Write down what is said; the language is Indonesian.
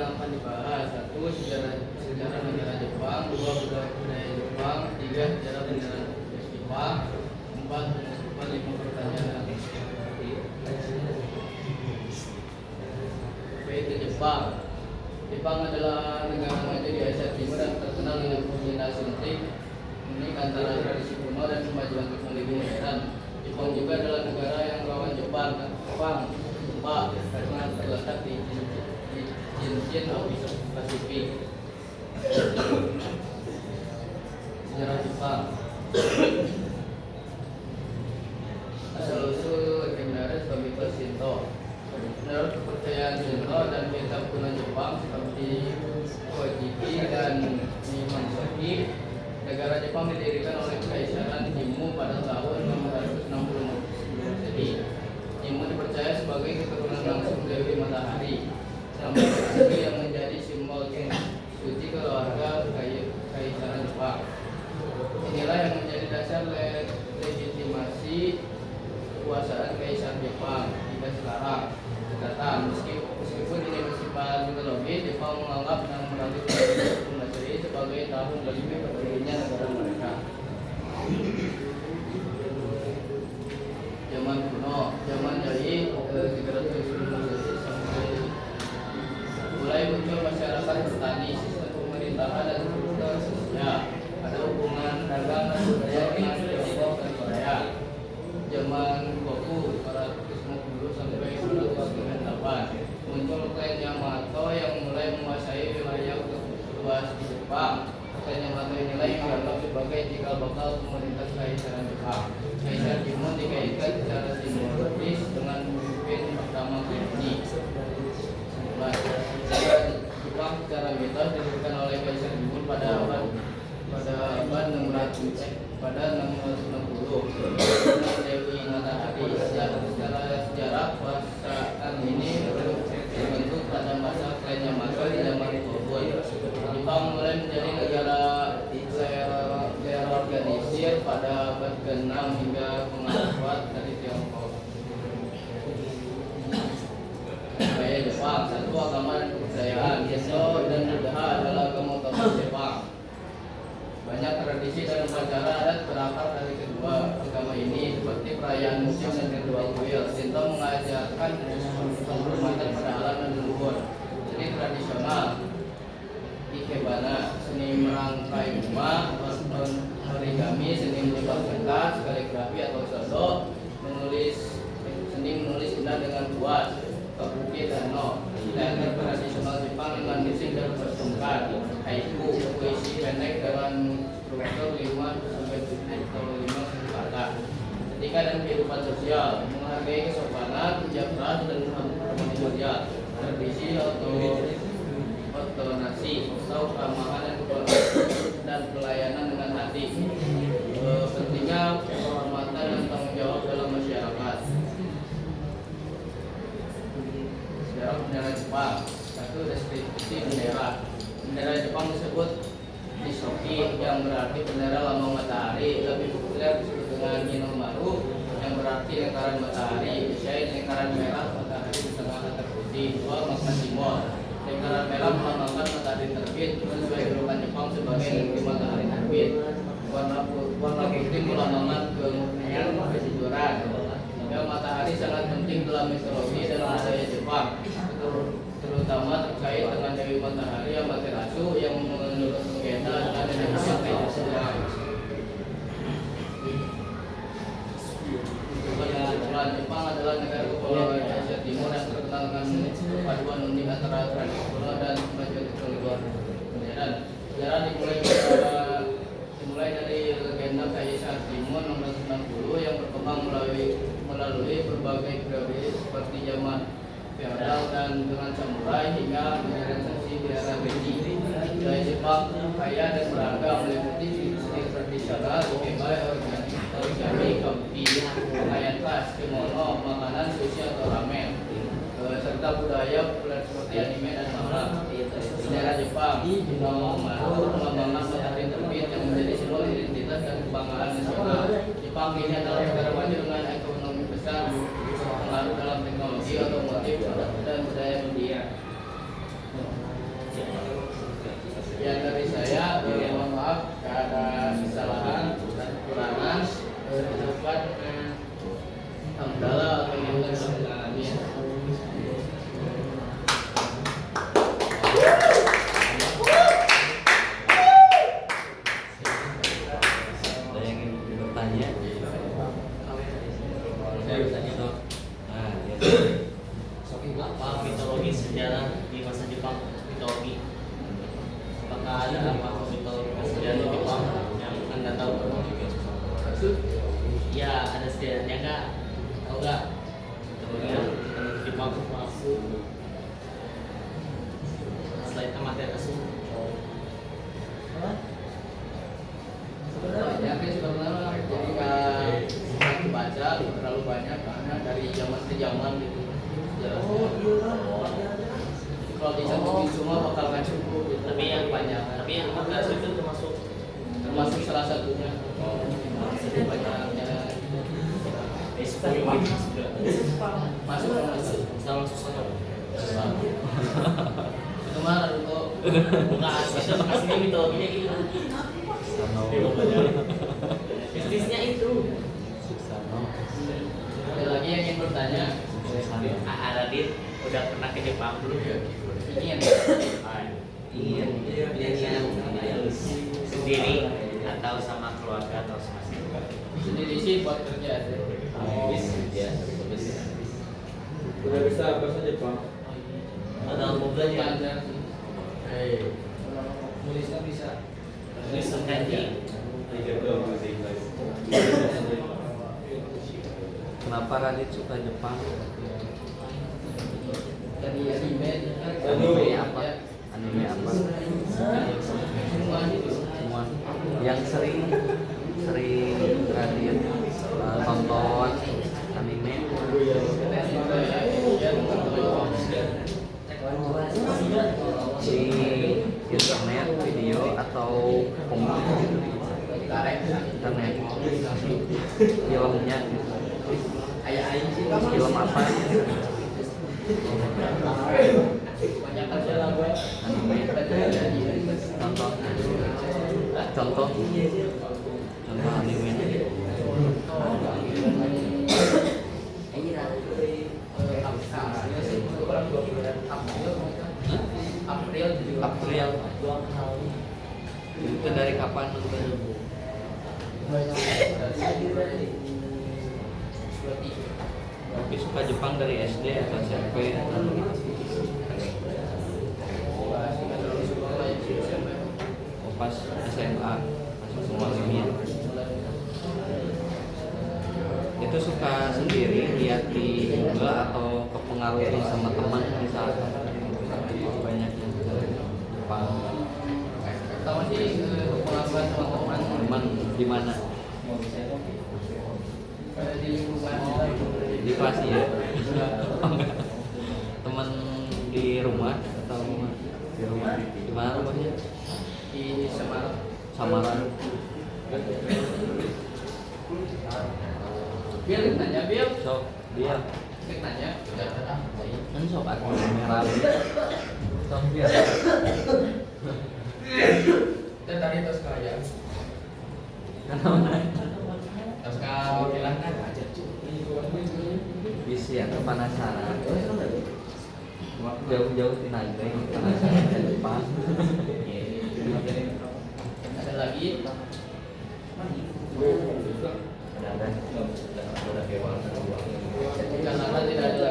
yang akan dibahas: satu, sejarah negara Jepang; dua, budaya Jepang; tiga, sejarah negara Jepang; empat, penutupan 5 pertanyaan. Baik, Jepang. Jepang adalah negara maju di Asia Timur dan terkenal dengan kombinasi unik antara tradisi kuno dan kemajuan teknologi modern. Jepang juga adalah negara yang rawan gempa karena terletak di cincin api Pasifik. Sejarah Jepang. Asal-usul legendaris pemimpin Shinto. Menurut kepercayaan Shinto dan kitab kuno Jepang seperti Kojiki dan Nihonshoki, negara Jepang didirikan oleh Kekaisaran Jimmu pada tahun 660 Masehi. Jimmu dipercaya sebagai keturunan langsung Dewi Matahari, nama asli yang menjadi simbol suci keluarga Kekaisaran Jepang. Inilah yang menjadi dasar legitimasi kekuasaan Kaisar Jepang hingga sekarang. Meskipun ini bersifat mitologis, Jepang menganggap 600 Masehi sebagai tahun resmi berdirinya negara mereka. Zaman kuno, zaman dari 300 Masehi sampai mulai muncul masyarakat petani, sistem pemerintahan dan kultur sosial. Ada hubungan dagang dan budaya dengan Jepang dan Korea. Zaman Goku 450 sampai 498 muncul klan Yamato yang mulai menguasai wilayah luas di Jepang. Klan Yamato inilah yang dianggap sebagai cikal bakal pemerintah Kekaisaran Jepang. Kaisar Jimmu dikaitkan secara simbolis dengan pemimpin pertama ini. Jepang secara mitos didirikan oleh Kaisar Jimmu pada abad 660 dengan Dewi Matahari. Secara sejarah kuasaan ini terbentuk pada masa klan Yamato di zaman Goku. Jepang mulai menjadi negara terorganisir pada abad ke-6 hingga pengaruh kuat dari Tiongkok. Budaya Jepang. Satu, agama dan kepercayaan. Shinto dan Buddha adalah agama utama Jepang. Banyak tradisi dan upacara adat berakar dari kedua agama ini, seperti perayaan musim dan ritual kuil. Shinto mengajarkan penghormatan pada alam dan leluhur. Seni tradisional, ikebana, seni merangkai rumah, origami, seni menyebar kertas, kaligrafi atau sodo, seni menulis indah dengan puas, kabuki dan no. Teater tradisional Jepang dengan musik dan pertunjukan, haiku, puisi pendek dengan struktur 5 sampai 5 kata. Etika dan kehidupan sosial, menghargai kesopanan, kerja keras dan harmoni sosial. Tradisi otonasi atau keramahan dan pelayanan dengan hati. Pentingnya penghormatan dan tanggung jawab dalam masyarakat. Sejarah bendera Jepang. Satu, deskripsi bendera. Bendera Jepang disebut Nishoki yang berarti bendera lambang matahari. Lebih populer disebut dengan Hinomaru yang berarti lingkaran matahari. Misalnya lingkaran merah matahari di tengah atap putih. Dua, makna simbol. Lingkaran merah melambangkan matahari terbit sesuai julukan Jepang sebagai negeri matahari terbit. Warna putih melambangkan kemurnian kejujuran. Matahari sangat penting dalam mitologi dan budaya Jepang, terutama terkait dengan Dewi Matahari Amaterasu yang menurut legenda ada di Jepang. Jepang adalah negara kepulauan Asia Timur yang terkenal dengan perpaduan unik antara tradisi kuno dan kemajuan teknologi modern. Sejarah dimulai dari legenda Kaisar Jimmu 660 yang berkembang melalui berbagai periode seperti zaman feodal dan dengan samurai hingga modernisasi di era Meiji. Budaya Jepang kaya dan beragam, meliputi seni tradisional, ikebana, origami, kabuki, pakaian khas, kimono, makanan, sushi atau ramen, serta budaya populer seperti anime dan manga. Sejarah Jepang, Hinomaru melambangkan matahari terbit yang menjadi simbol identitas dan kebanggaan nasional. Jepang kini adalah negara maju dengan ekonomi besar, pengaruh dalam teknologi, otomotif, dan budaya dunia. sejarah di masa Jepang mitologi. Apakah ada apa mitologi sejarah di Jepang yang Anda tahu? Ya, ada sejarahnya nggak? Tahu nggak? Mitologi yang Jepang selain Amaterasu. Ya, sebenarnya jadi nggak baca terlalu banyak karena dari zaman ke zaman gitu. Kalau disatuin semua bakal nggak cukup gitu. Tapi yang banyak. Tapi yang Amaterasu itu termasuk salah satunya. Jadi banyaknya masuk sama susah. itu mah Naruto. Bukan, itu aslinya mitologinya gitu. Bisnisnya itu. Ada lagi yang ingin bertanya? Radit udah pernah ke Jepang belum? Ingin. Iya, sendiri atau sama keluarga atau sama siapa? Sendiri sih buat kerja aja. Udah bisa bahasa Jepang? Ada mobil ya? Belajar sih. Nulisnya bisa. Tulisan kanji. Kenapa Radit suka Jepang? Dari anime. Anime apa? Anime apa? Semua gitu. Semua yang sering Radit tonton anime di internet video atau komik internet filmnya film apa Banyak kerja lah gue. anime contoh contoh anime April itu dari kapan nonton? Tapi suka Jepang dari SD atau SMP atau pas SMA masuk semua kimia. Itu suka sendiri lihat di Google atau kepengaruhi sama teman misalkan banyak yang Jepang. Pertama sih pengalaman teman-teman Teman di mana? di lingkungan kita itu. Di kelas ya. Teman di rumah atau di rumah? Di mana rumahnya? Di Semarang. Samaran. Biar nanya Bill. So dia Cek nanya. kan sok aku merah. So dia. Dan tadi tos kaya. Kenapa? Tos kau bilang kan aja. Bisa ya penasaran. Jauh-jauh di nanti penasaran ke Jepang. Ada lagi. Ada. Karena tidak ada